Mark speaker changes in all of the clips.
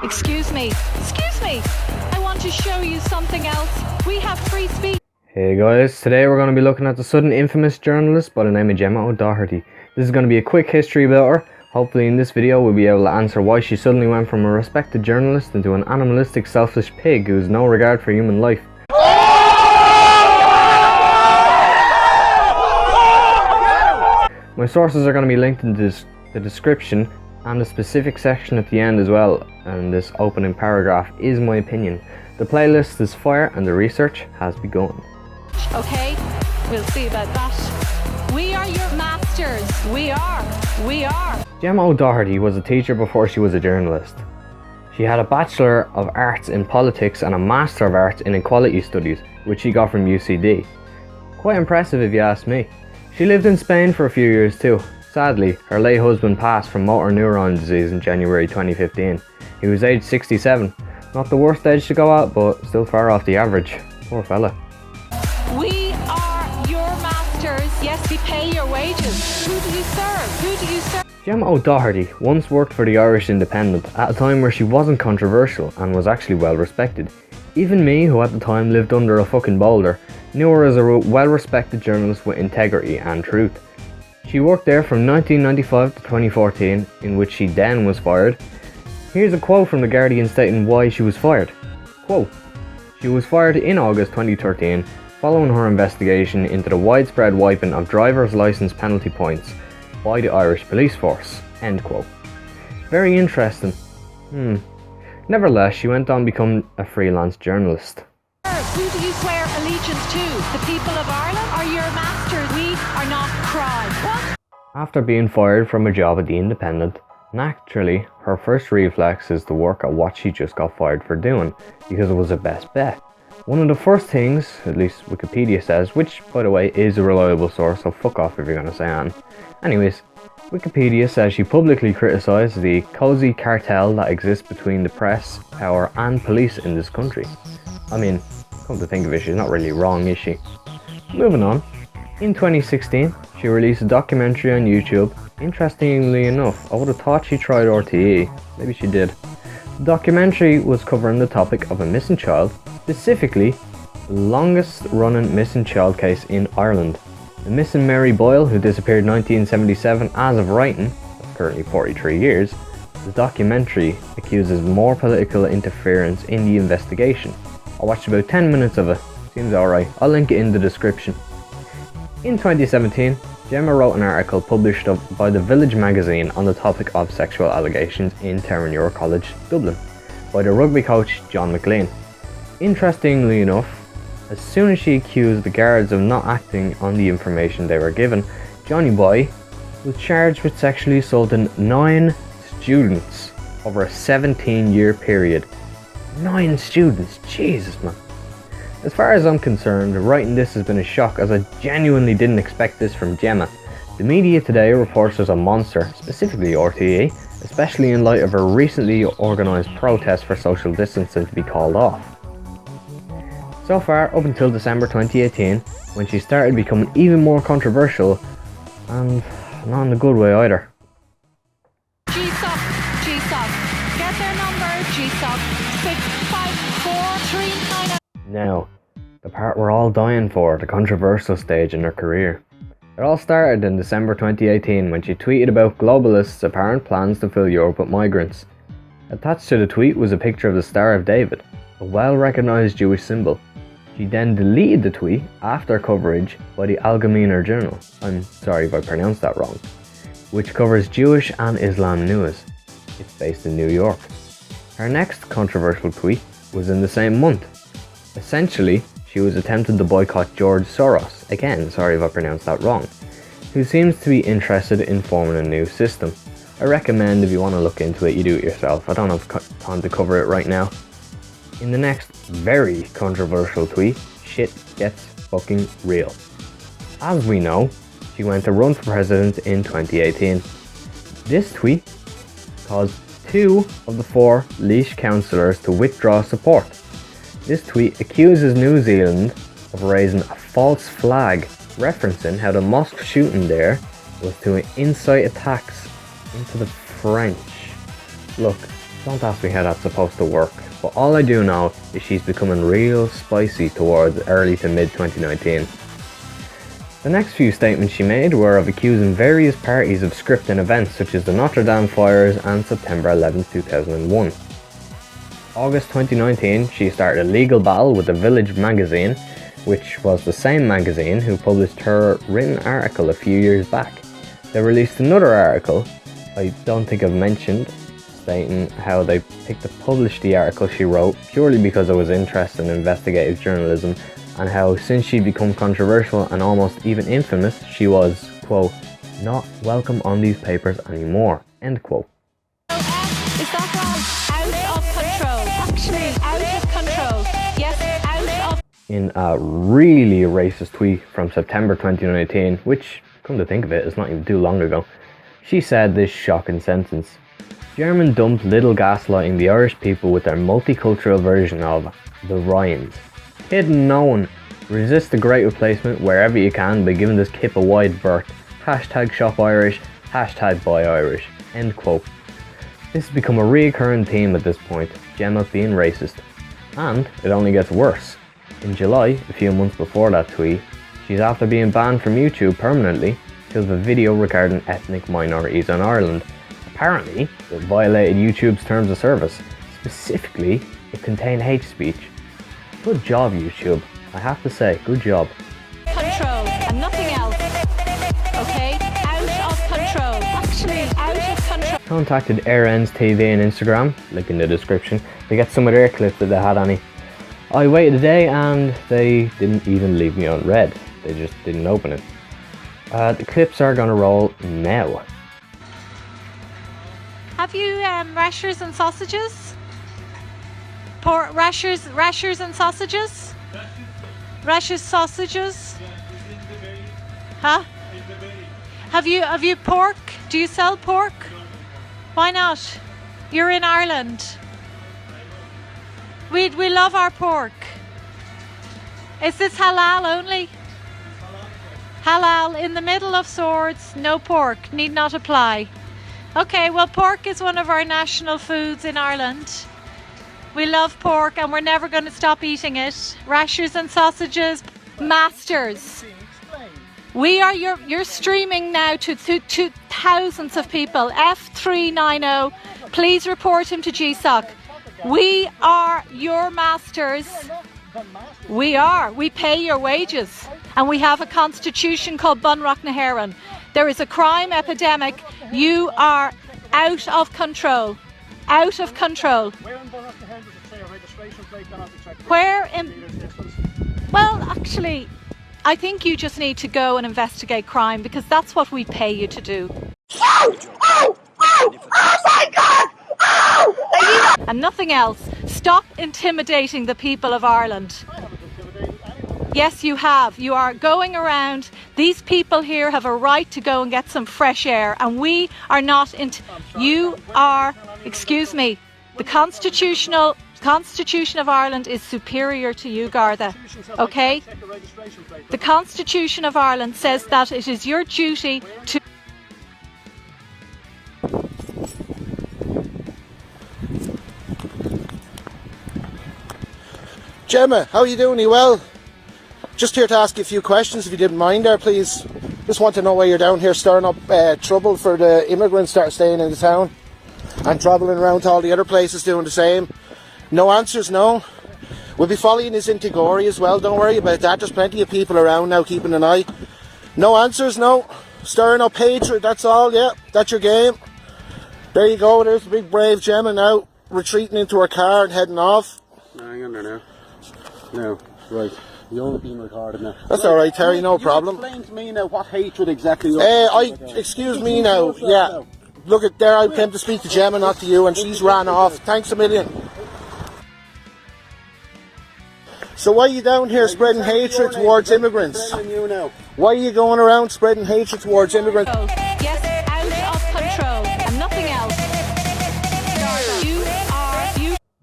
Speaker 1: Excuse me, I want to show you something else. We have free speech.
Speaker 2: Hey guys, today we're going to be looking at the sudden infamous journalist by the name of Gemma O'Doherty. This is going to be a quick history about her. Hopefully in this video we'll be able to answer why she suddenly went from a respected journalist into an animalistic, selfish pig who has no regard for human life. My sources are going to be linked in the description and a specific section at the end as well, and this opening paragraph is my opinion. The playlist is fire and the research has begun.
Speaker 1: Okay, we'll see about that. We are your masters. We are.
Speaker 2: Gemma O'Doherty was a teacher before she was a journalist. She had a Bachelor of Arts in Politics and a Master of Arts in Equality Studies, which she got from UCD. Quite impressive if you ask me. She lived in Spain for a few years too. Sadly, her late husband passed from motor neuron disease in January 2015. He was aged 67. Not the worst age to go at, but still far off the average. Poor fella.
Speaker 1: We are your masters. Yes, we pay your wages. Who do you serve?
Speaker 2: Gemma O'Doherty once worked for the Irish Independent at a time where she wasn't controversial and was actually well respected. Even me, who at the time lived under a fucking boulder, knew her as a well respected journalist with integrity and truth. She worked there from 1995 to 2014, in which she then was fired. Here's a quote from The Guardian stating why she was fired. Quote, "She was fired in August 2013 following her investigation into the widespread wiping of driver's licence penalty points by the Irish police force." End quote. Very interesting. Nevertheless, she went on to become a freelance journalist.
Speaker 1: Who do you swear allegiance to? The people of Ireland are your masters. We are not crime. What?
Speaker 2: After being fired from a job at the Independent, naturally, her first reflex is to work at what she just got fired for doing, because it was her best bet. One of the first things, at least Wikipedia says, which by the way is a reliable source, so fuck off if you're gonna say on. Anyways, Wikipedia says she publicly criticised the cozy cartel that exists between the press, power and police in this country. I mean, come to think of it, she's not really wrong, is she? Moving on. In 2016, she released a documentary on YouTube. Interestingly enough, I would have thought she tried RTE. Maybe she did. The documentary was covering the topic of a missing child, specifically the longest running missing child case in Ireland. The missing Mary Boyle, who disappeared in 1977 as of writing, that's currently 43 years, the documentary accuses more political interference in the investigation. I watched about 10 minutes of it. Seems alright. I'll link it in the description. In 2017, Gemma wrote an article published by the Village magazine on the topic of sexual allegations in Terenure College, Dublin, by the rugby coach John McLean. Interestingly enough, as soon as she accused the guards of not acting on the information they were given, Johnny Boy was charged with sexually assaulting 9 students over a 17-year period. 9 students, Jesus man. As far as I'm concerned, writing this has been a shock, as I genuinely didn't expect this from Gemma. The media today reports her as a monster, specifically RTE, especially in light of her recently organised protest for social distancing to be called off. So far, up until December 2018, when she started becoming even more controversial, and not in a good way either.
Speaker 1: GSOC. Get their number, GSOC 654399.
Speaker 2: Now, the part we're all dying for, the controversial stage in her career. It all started in December 2018 when she tweeted about globalists' apparent plans to fill Europe with migrants. Attached to the tweet was a picture of the Star of David, a well-recognised Jewish symbol. She then deleted the tweet after coverage by the Algemeiner Journal, I'm sorry if I pronounced that wrong, which covers Jewish and Islam news. It's based in New York. Her next controversial tweet was in the same month. Essentially, she was attempting to boycott George Soros, again sorry if I pronounced that wrong, who seems to be interested in forming a new system. I recommend if you want to look into it, you do it yourself. I don't have time to cover it right now. In the next very controversial tweet, shit gets fucking real. As we know, she went to run for president in 2018. This tweet caused 2 of the 4 Laois councillors to withdraw support. This tweet accuses New Zealand of raising a false flag, referencing how the mosque shooting there was to incite attacks into the French. Look, Don't ask me how that's supposed to work, but all I do know is she's becoming real spicy towards early to mid 2019. The next few statements she made were of accusing various parties of scripting events such as the Notre Dame fires and September 11, 2001. August 2019, she started a legal battle with the Village magazine, which was the same magazine who published her written article a few years back. They released another article, I don't think I've mentioned, stating how they picked to publish the article she wrote purely because it was interested in investigative journalism, and how since she'd become controversial and almost even infamous, she was, quote, not welcome on these papers anymore, end quote.
Speaker 1: Is that wrong? Out of control. Actually, out of control. Yes, out of...
Speaker 2: In a really racist tweet from September 2019, which, come to think of it, is not even too long ago, she said this shocking sentence. German dumped little gaslighting the Irish people with their multicultural version of the Ryans. Hidden known. Resist the great replacement wherever you can by giving this kip a wide berth. Hashtag shop Irish, hashtag buy Irish. End quote. This has become a recurring theme at this point, Gemma being racist. And it only gets worse. In July, a few months before that tweet, she's after being banned from YouTube permanently because of a video regarding ethnic minorities in Ireland. Apparently, it violated YouTube's terms of service. Specifically, it contained hate speech. Good job, YouTube. I have to say, good job.
Speaker 1: Control and nothing else. Okay? Out of control. Actually, out of control.
Speaker 2: Contacted AirEns TV and Instagram, link in the description, to get some of their clips if they had any. I waited a day and they didn't even leave me on red. They just didn't open it. The clips are gonna roll now.
Speaker 1: Have you rashers and sausages? Rashers and sausages? Rashers sausages? Huh? Have you pork? Do you sell pork? Why not? You're in Ireland. We love our pork. Is this halal only? Halal in the middle of swords, no pork, need not apply. Okay, well, pork is one of our national foods in Ireland. We love pork and we're never going to stop eating it. Rashers and sausages. Masters. We are you're streaming now to thousands of people. F390, please report him to GSOC. We are your masters. We are. We pay your wages. And we have a constitution called Bunrock na hÉireann. There is a crime epidemic. You are out of control. Out of control.
Speaker 3: Where in Bunrock na hÉireann does it say a registration plate cannot be checked?
Speaker 1: Where in... Well, actually, I think you just need to go and investigate crime because that's what we pay you to do. Oh my God! And nothing else. Stop intimidating the people of Ireland. Yes, you have. You are going around. These people here have a right to go and get some fresh air, and we are not. You are. Excuse me. The Constitution of Ireland is superior to you, Garda. Okay? The Constitution of Ireland says that it is your duty to.
Speaker 3: Gemma, how are you doing? Are you well? Just here to ask you a few questions, if you didn't mind there, please. Just want to know why you're down here stirring up trouble for the immigrants that are staying in the town and travelling around to all the other places doing the same. No answers, no. We'll be following his Intigori as well, don't worry about that. There's plenty of people around now keeping an eye. No answers, no. Stirring up hatred, that's all, yeah. That's your game. There you go, there's the big brave Gemma now retreating into her car and heading off.
Speaker 4: Hang on there now. No, right. You're being recorded now.
Speaker 3: That's alright, Terry, no problem.
Speaker 4: Explain to me now what hatred exactly you're
Speaker 3: excuse me now, yeah. Look at there, I came to speak to Gemma, not to you, and she's ran off. Thanks a million. So why are you down here spreading hatred towards immigrants? Why are you going around spreading hatred towards immigrants?
Speaker 1: Yes, out of control and nothing else.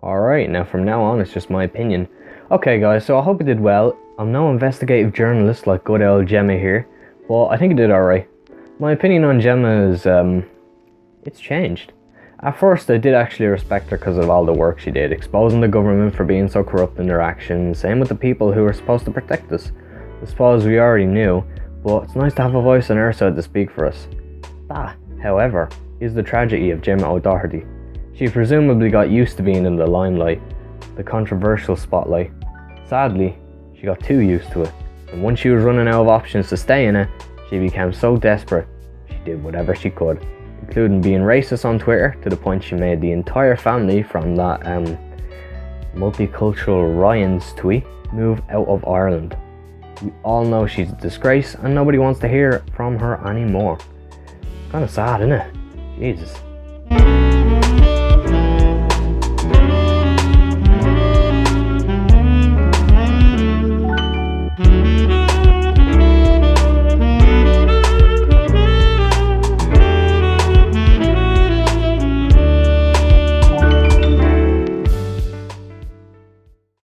Speaker 2: Alright, now from now on it's just my opinion. Okay guys, so I hope I did well. I'm no investigative journalist like good old Gemma here, but I think I did alright. My opinion on Gemma is, it's changed. At first I did actually respect her because of all the work she did, exposing the government for being so corrupt in their actions, same with the people who were supposed to protect us. I suppose we already knew, but it's nice to have a voice on our side to speak for us. That, however, is the tragedy of Gemma O'Doherty. She presumably got used to being in the limelight, the controversial spotlight. Sadly, she got too used to it, and once she was running out of options to stay in it, she became so desperate, she did whatever she could, including being racist on Twitter to the point she made the entire family from that multicultural Ryan's tweet move out of Ireland. We all know she's a disgrace and nobody wants to hear from her anymore. Kinda sad, isn't it? Jesus.